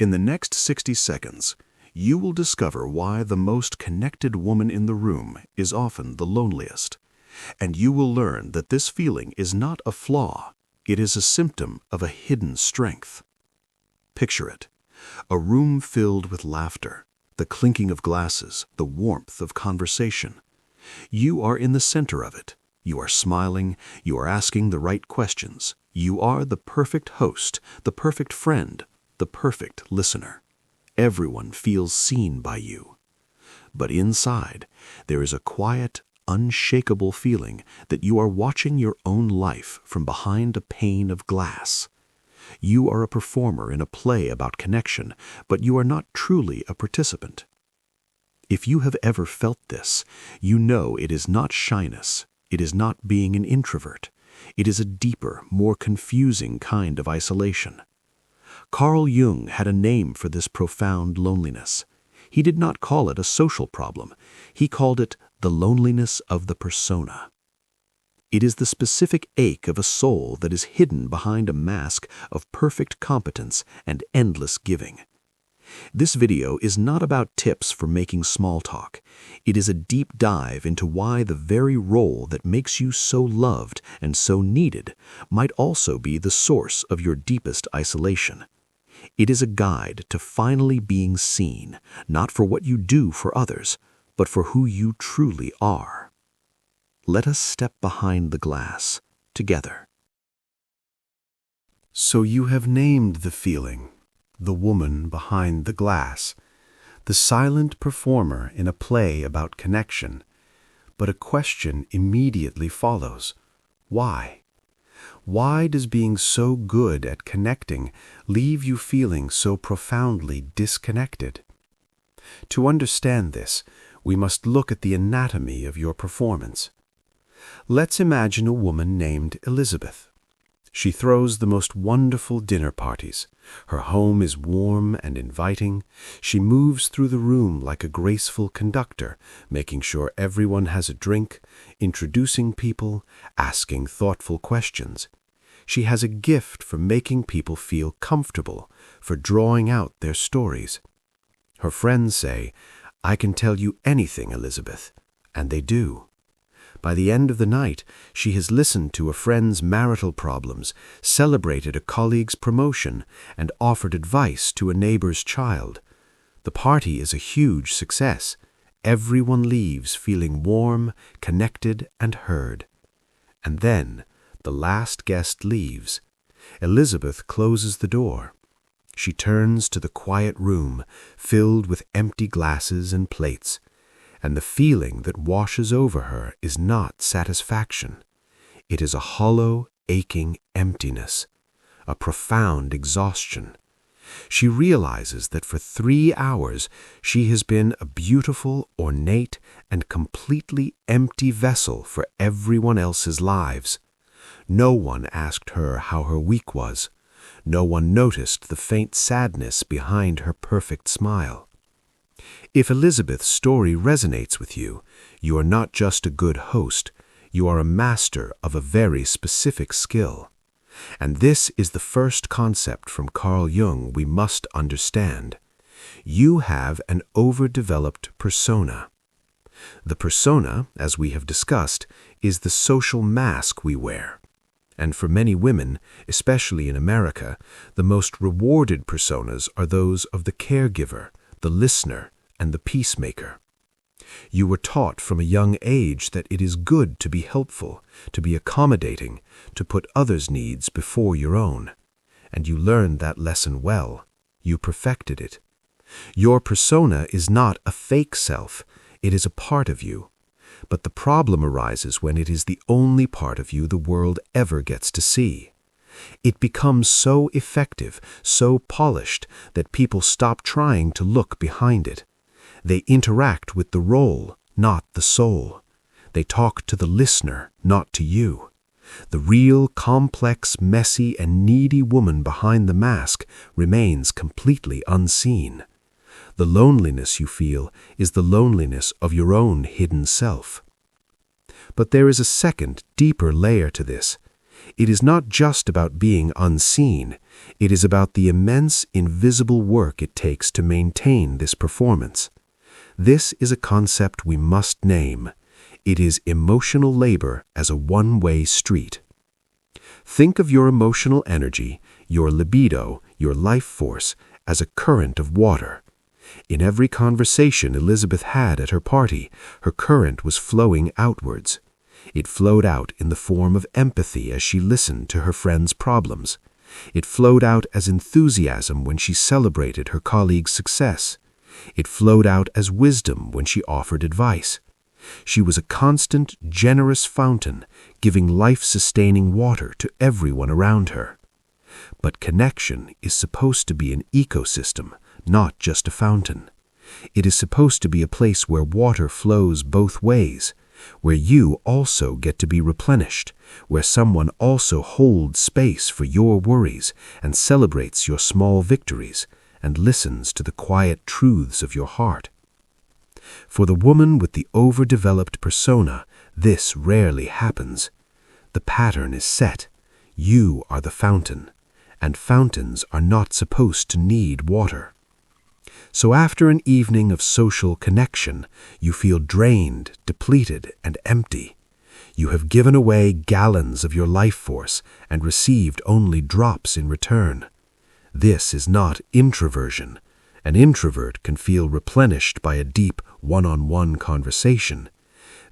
In the next 60 seconds, you will discover why the most connected woman in the room is often the loneliest. And you will learn that this feeling is not a flaw, it is a symptom of a hidden strength. Picture it, a room filled with laughter, the clinking of glasses, the warmth of conversation. You are in the center of it. You are smiling, you are asking the right questions. You are the perfect host, the perfect friend, the perfect listener. Everyone feels seen by you. But inside, there is a quiet, unshakable feeling that you are watching your own life from behind a pane of glass. You are a performer in a play about connection, but you are not truly a participant. If you have ever felt this, you know it is not shyness, it is not being an introvert. It is a deeper, more confusing kind of isolation. Carl Jung had a name for this profound loneliness. He did not call it a social problem. He called it the loneliness of the persona. It is the specific ache of a soul that is hidden behind a mask of perfect competence and endless giving. This video is not about tips for making small talk. It is a deep dive into why the very role that makes you so loved and so needed might also be the source of your deepest isolation. It is a guide to finally being seen, not for what you do for others, but for who you truly are. Let us step behind the glass together. So you have named the feeling, the woman behind the glass, the silent performer in a play about connection. But a question immediately follows. Why? Why does being so good at connecting leave you feeling so profoundly disconnected? To understand this, we must look at the anatomy of your performance. Let's imagine a woman named Elizabeth. She throws the most wonderful dinner parties. Her home is warm and inviting. She moves through the room like a graceful conductor, making sure everyone has a drink, introducing people, asking thoughtful questions. She has a gift for making people feel comfortable, for drawing out their stories. Her friends say, "I can tell you anything, Elizabeth," and they do. By the end of the night, she has listened to a friend's marital problems, celebrated a colleague's promotion, and offered advice to a neighbor's child. The party is a huge success. Everyone leaves feeling warm, connected, and heard. And then, the last guest leaves. Elizabeth closes the door. She turns to the quiet room, filled with empty glasses and plates. And the feeling that washes over her is not satisfaction. It is a hollow, aching emptiness, a profound exhaustion. She realizes that for 3 hours she has been a beautiful, ornate, and completely empty vessel for everyone else's lives. No one asked her how her week was. No one noticed the faint sadness behind her perfect smile. If Elizabeth's story resonates with you, you are not just a good host, you are a master of a very specific skill. And this is the first concept from Carl Jung we must understand. You have an overdeveloped persona. The persona, as we have discussed, is the social mask we wear. And for many women, especially in America, the most rewarded personas are those of the caregiver, the listener, and the peacemaker. You were taught from a young age that it is good to be helpful, to be accommodating, to put others' needs before your own. And you learned that lesson well. You perfected it. Your persona is not a fake self. It is a part of you. But the problem arises when it is the only part of you the world ever gets to see. It becomes so effective, so polished, that people stop trying to look behind it. They interact with the role, not the soul. They talk to the listener, not to you. The real, complex, messy, and needy woman behind the mask remains completely unseen. The loneliness you feel is the loneliness of your own hidden self. But there is a second, deeper layer to this. It is not just about being unseen. It is about the immense, invisible work it takes to maintain this performance. This is a concept we must name. It is emotional labor as a one-way street. Think of your emotional energy, your libido, your life force, as a current of water. In every conversation Elizabeth had at her party, her current was flowing outwards. It flowed out in the form of empathy as she listened to her friends' problems. It flowed out as enthusiasm when she celebrated her colleague's success. It flowed out as wisdom when she offered advice. She was a constant, generous fountain, giving life-sustaining water to everyone around her. But connection is supposed to be an ecosystem, not just a fountain. It is supposed to be a place where water flows both ways, where you also get to be replenished, where someone also holds space for your worries and celebrates your small victories and listens to the quiet truths of your heart. For the woman with the overdeveloped persona, this rarely happens. The pattern is set. You are the fountain, and fountains are not supposed to need water. So after an evening of social connection, you feel drained, depleted, and empty. You have given away gallons of your life force and received only drops in return. This is not introversion. An introvert can feel replenished by a deep one-on-one conversation.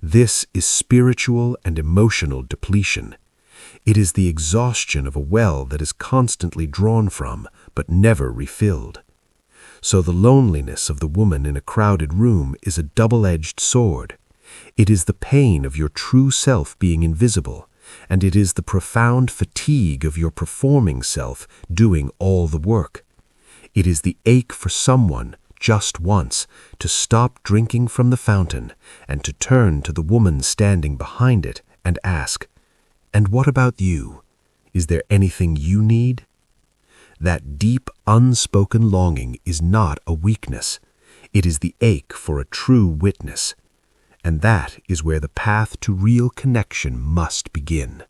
This is spiritual and emotional depletion. It is the exhaustion of a well that is constantly drawn from, but never refilled. So the loneliness of the woman in a crowded room is a double-edged sword. It is the pain of your true self being invisible, and it is the profound fatigue of your performing self doing all the work. It is the ache for someone, just once, to stop drinking from the fountain and to turn to the woman standing behind it and ask, "And what about you? Is there anything you need?" That deep, unspoken longing is not a weakness. It is the ache for a true witness. And that is where the path to real connection must begin.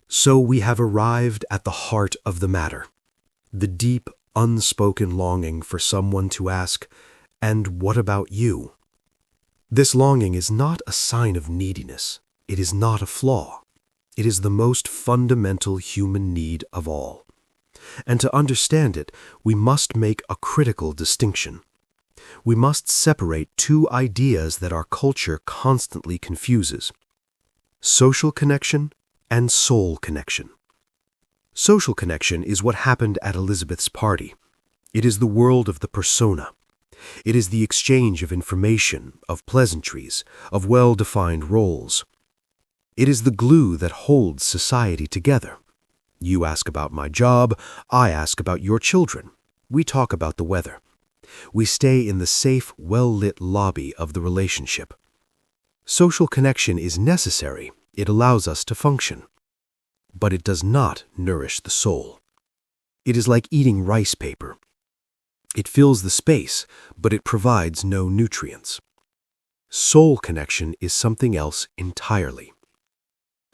So we have arrived at the heart of the matter. The deep, unspoken longing for someone to ask, "And what about you?" This longing is not a sign of neediness. It is not a flaw. It is the most fundamental human need of all. And to understand it, we must make a critical distinction. We must separate two ideas that our culture constantly confuses: social connection and soul connection. Social connection is what happened at Elizabeth's party. It is the world of the persona. It is the exchange of information, of pleasantries, of well-defined roles. It is the glue that holds society together. You ask about my job, I ask about your children. We talk about the weather. We stay in the safe, well-lit lobby of the relationship. Social connection is necessary. It allows us to function. But it does not nourish the soul. It is like eating rice paper. It fills the space, but it provides no nutrients. Soul connection is something else entirely.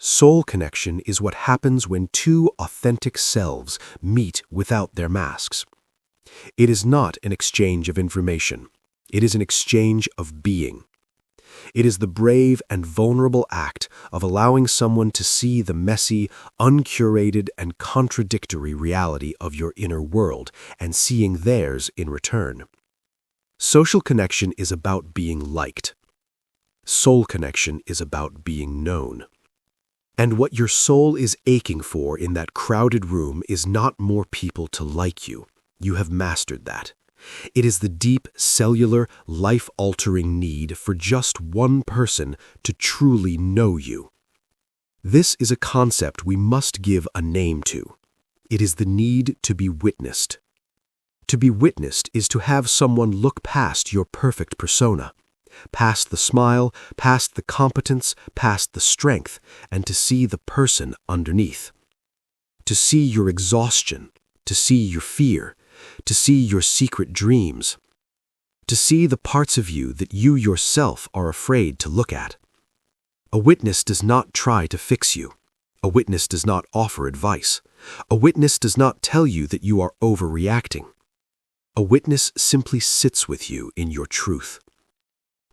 Soul connection is what happens when two authentic selves meet without their masks. It is not an exchange of information. It is an exchange of being. It is the brave and vulnerable act of allowing someone to see the messy, uncurated, and contradictory reality of your inner world and seeing theirs in return. Social connection is about being liked. Soul connection is about being known. And what your soul is aching for in that crowded room is not more people to like you. You have mastered that. It is the deep, cellular, life-altering need for just one person to truly know you. This is a concept we must give a name to. It is the need to be witnessed. To be witnessed is to have someone look past your perfect persona, past the smile, past the competence, past the strength, and to see the person underneath. To see your exhaustion, to see your fear, to see your secret dreams, to see the parts of you that you yourself are afraid to look at. A witness does not try to fix you. A witness does not offer advice. A witness does not tell you that you are overreacting. A witness simply sits with you in your truth.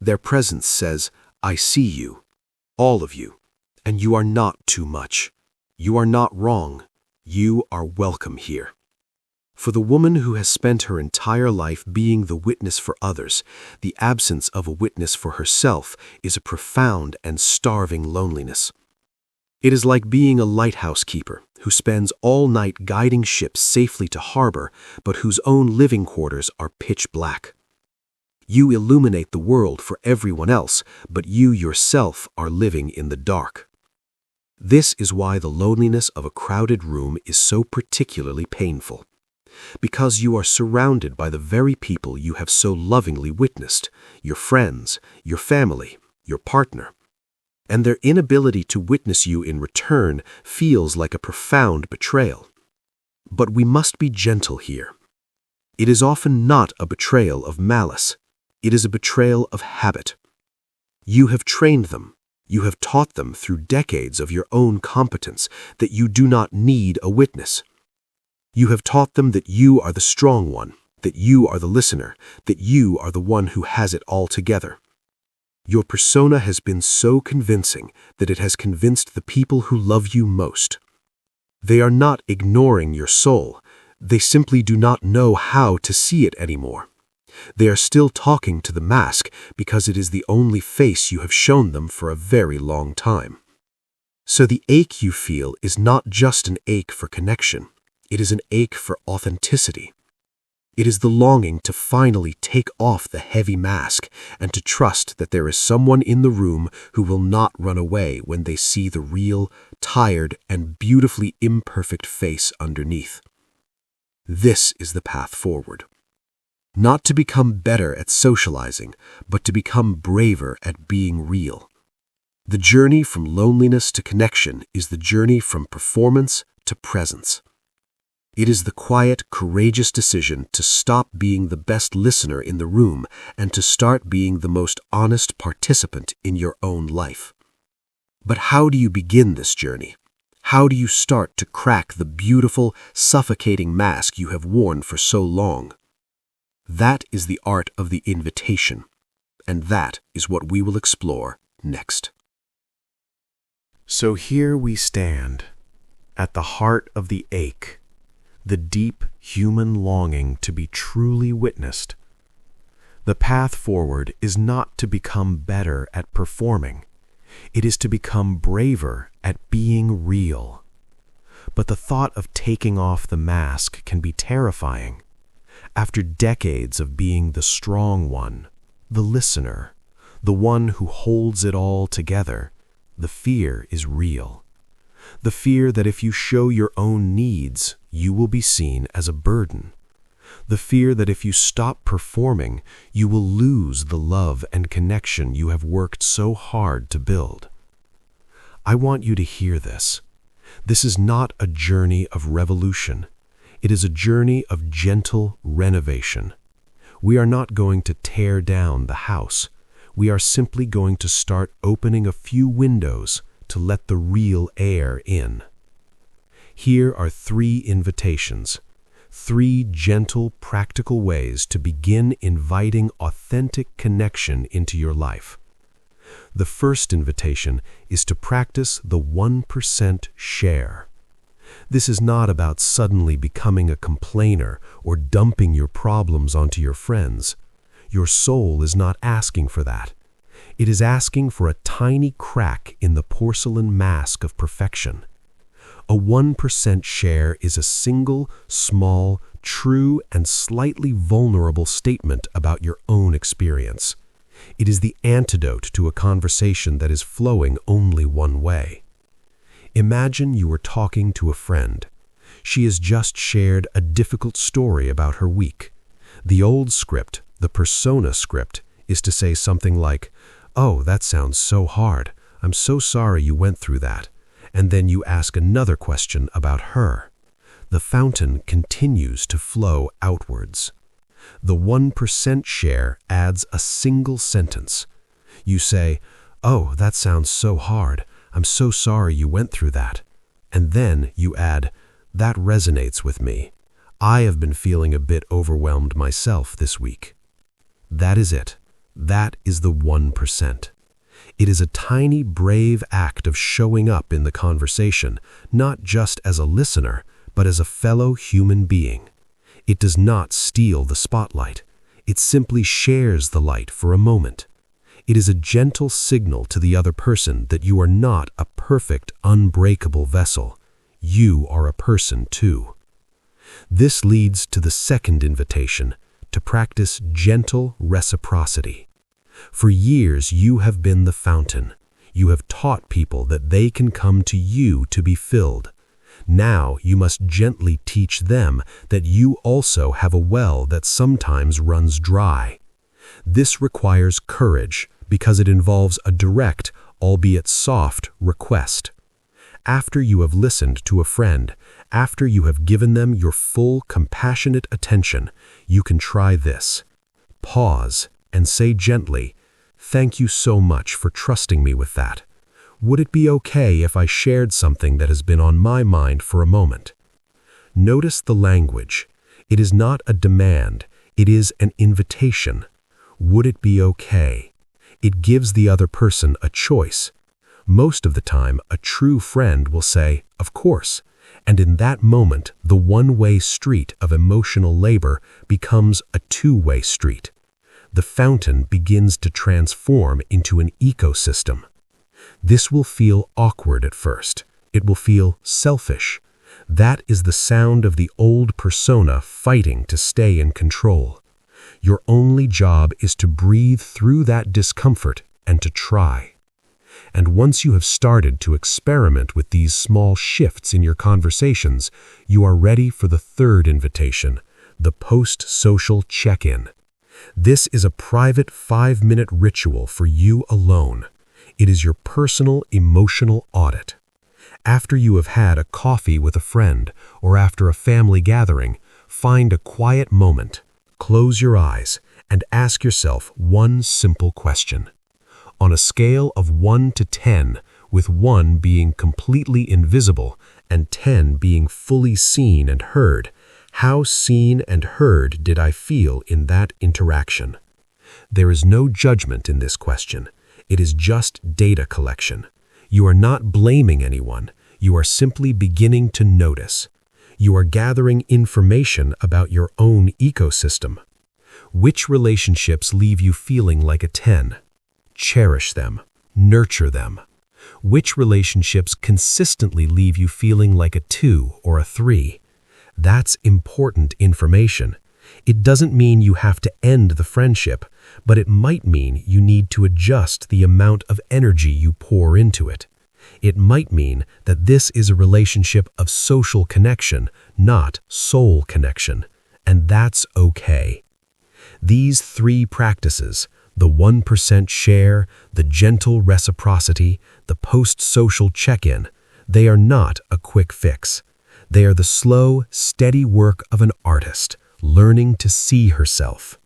Their presence says, "I see you, all of you, and you are not too much. You are not wrong. You are welcome here." For the woman who has spent her entire life being the witness for others, the absence of a witness for herself is a profound and starving loneliness. It is like being a lighthouse keeper who spends all night guiding ships safely to harbor, but whose own living quarters are pitch black. You illuminate the world for everyone else, but you yourself are living in the dark. This is why the loneliness of a crowded room is so particularly painful. Because you are surrounded by the very people you have so lovingly witnessed, your friends, your family, your partner. And their inability to witness you in return feels like a profound betrayal. But we must be gentle here. It is often not a betrayal of malice. It is a betrayal of habit. You have trained them. You have taught them through decades of your own competence that you do not need a witness. You have taught them that you are the strong one, that you are the listener, that you are the one who has it all together. Your persona has been so convincing that it has convinced the people who love you most. They are not ignoring your soul. They simply do not know how to see it anymore. They are still talking to the mask because it is the only face you have shown them for a very long time. So the ache you feel is not just an ache for connection. It is an ache for authenticity. It is the longing to finally take off the heavy mask and to trust that there is someone in the room who will not run away when they see the real, tired, and beautifully imperfect face underneath. This is the path forward. Not to become better at socializing, but to become braver at being real. The journey from loneliness to connection is the journey from performance to presence. It is the quiet, courageous decision to stop being the best listener in the room and to start being the most honest participant in your own life. But how do you begin this journey? How do you start to crack the beautiful, suffocating mask you have worn for so long? That is the art of the invitation, and that is what we will explore next. So here we stand, at the heart of the ache, the deep human longing to be truly witnessed. The path forward is not to become better at performing. It is to become braver at being real. But the thought of taking off the mask can be terrifying. After decades of being the strong one, the listener, the one who holds it all together, the fear is real. The fear that if you show your own needs, you will be seen as a burden. The fear that if you stop performing, you will lose the love and connection you have worked so hard to build. I want you to hear this. This is not a journey of revolution. It is a journey of gentle renovation. We are not going to tear down the house. We are simply going to start opening a few windows to let the real air in. Here are 3 invitations, 3 gentle, practical ways to begin inviting authentic connection into your life. The first invitation is to practice the 1% share. This is not about suddenly becoming a complainer or dumping your problems onto your friends. Your soul is not asking for that. It is asking for a tiny crack in the porcelain mask of perfection. A 1% share is a single, small, true, and slightly vulnerable statement about your own experience. It is the antidote to a conversation that is flowing only one way. Imagine you are talking to a friend. She has just shared a difficult story about her week. The old script, the persona script, is to say something like, "Oh, that sounds so hard. I'm so sorry you went through that." And then you ask another question about her. The fountain continues to flow outwards. The 1% share adds a single sentence. You say, "Oh, that sounds so hard. I'm so sorry you went through that." And then you add, "That resonates with me. I have been feeling a bit overwhelmed myself this week." That is it. That is the 1%. It is a tiny, brave act of showing up in the conversation, not just as a listener, but as a fellow human being. It does not steal the spotlight. It simply shares the light for a moment. It is a gentle signal to the other person that you are not a perfect, unbreakable vessel. You are a person too. This leads to the second invitation, to practice gentle reciprocity. For years you have been the fountain. You have taught people that they can come to you to be filled. Now you must gently teach them that you also have a well that sometimes runs dry. This requires courage because it involves a direct, albeit soft, request. After you have listened to a friend, after you have given them your full, compassionate attention, you can try this. Pause and say gently, "Thank you so much for trusting me with that. Would it be okay if I shared something that has been on my mind for a moment?" Notice the language. It is not a demand, it is an invitation. Would it be okay? It gives the other person a choice. Most of the time, a true friend will say, "Of course," and in that moment, the one-way street of emotional labor becomes a two-way street. The fountain begins to transform into an ecosystem. This will feel awkward at first. It will feel selfish. That is the sound of the old persona fighting to stay in control. Your only job is to breathe through that discomfort and to try. And once you have started to experiment with these small shifts in your conversations, you are ready for the third invitation, the post-social check-in. This is a private 5-minute ritual for you alone. It is your personal emotional audit. After you have had a coffee with a friend or after a family gathering, find a quiet moment, close your eyes, and ask yourself one simple question. On a scale of 1 to 10, with 1 being completely invisible and 10 being fully seen and heard, how seen and heard did I feel in that interaction? There is no judgment in this question. It is just data collection. You are not blaming anyone. You are simply beginning to notice. You are gathering information about your own ecosystem. Which relationships leave you feeling like a 10? Cherish them. Nurture them. Which relationships consistently leave you feeling like a 2 or a 3? That's important information. It doesn't mean you have to end the friendship, but it might mean you need to adjust the amount of energy you pour into it. It might mean that this is a relationship of social connection, not soul connection, and that's okay. These 3 practices, the 1% share, the gentle reciprocity, the post-social check-in, they are not a quick fix. They are the slow, steady work of an artist, learning to see herself.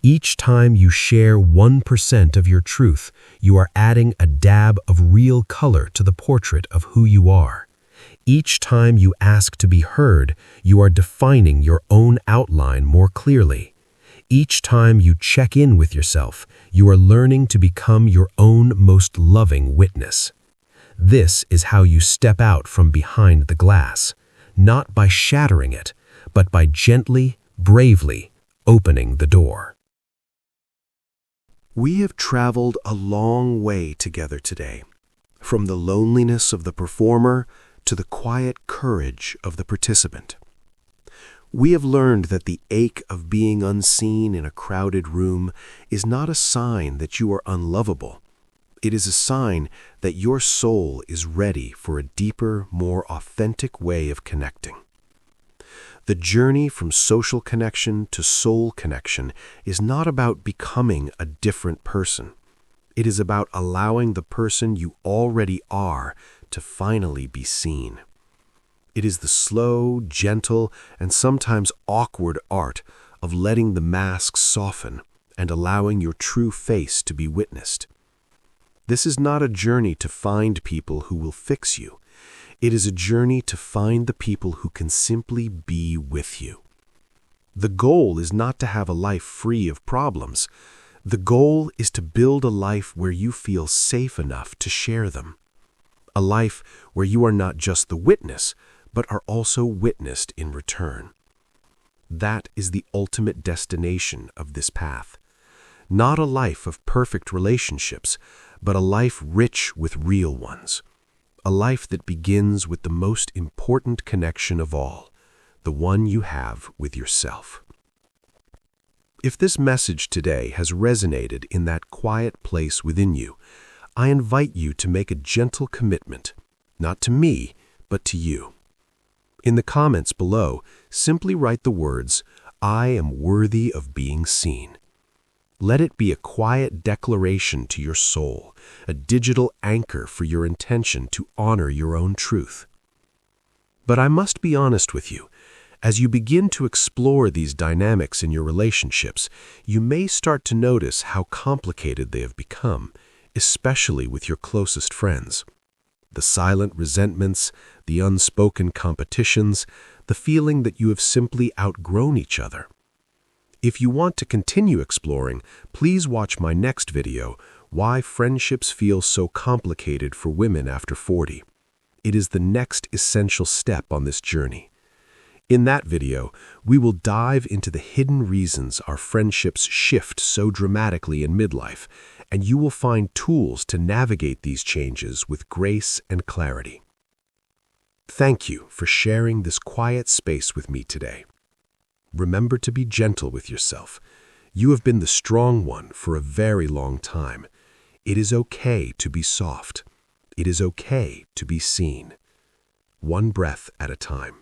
Each time you share 1% of your truth, you are adding a dab of real color to the portrait of who you are. Each time you ask to be heard, you are defining your own outline more clearly. Each time you check in with yourself, you are learning to become your own most loving witness. This is how you step out from behind the glass, not by shattering it, but by gently, bravely opening the door. We have traveled a long way together today, from the loneliness of the performer to the quiet courage of the participant. We have learned that the ache of being unseen in a crowded room is not a sign that you are unlovable. It is a sign that your soul is ready for a deeper, more authentic way of connecting. The journey from social connection to soul connection is not about becoming a different person. It is about allowing the person you already are to finally be seen. It is the slow, gentle, and sometimes awkward art of letting the mask soften and allowing your true face to be witnessed. This is not a journey to find people who will fix you. It is a journey to find the people who can simply be with you. The goal is not to have a life free of problems. The goal is to build a life where you feel safe enough to share them. A life where you are not just the witness, but are also witnessed in return. That is the ultimate destination of this path. Not a life of perfect relationships, but a life rich with real ones. A life that begins with the most important connection of all, the one you have with yourself. If this message today has resonated in that quiet place within you, I invite you to make a gentle commitment, not to me, but to you. In the comments below, simply write the words, "I am worthy of being seen." Let it be a quiet declaration to your soul, a digital anchor for your intention to honor your own truth. But I must be honest with you. As you begin to explore these dynamics in your relationships, you may start to notice how complicated they have become, especially with your closest friends. The silent resentments, the unspoken competitions, the feeling that you have simply outgrown each other. If you want to continue exploring, please watch my next video, Why Friendships Feel So Complicated for Women After 40. It is the next essential step on this journey. In that video, we will dive into the hidden reasons our friendships shift so dramatically in midlife, and you will find tools to navigate these changes with grace and clarity. Thank you for sharing this quiet space with me today. Remember to be gentle with yourself. You have been the strong one for a very long time. It is okay to be soft. It is okay to be seen. One breath at a time.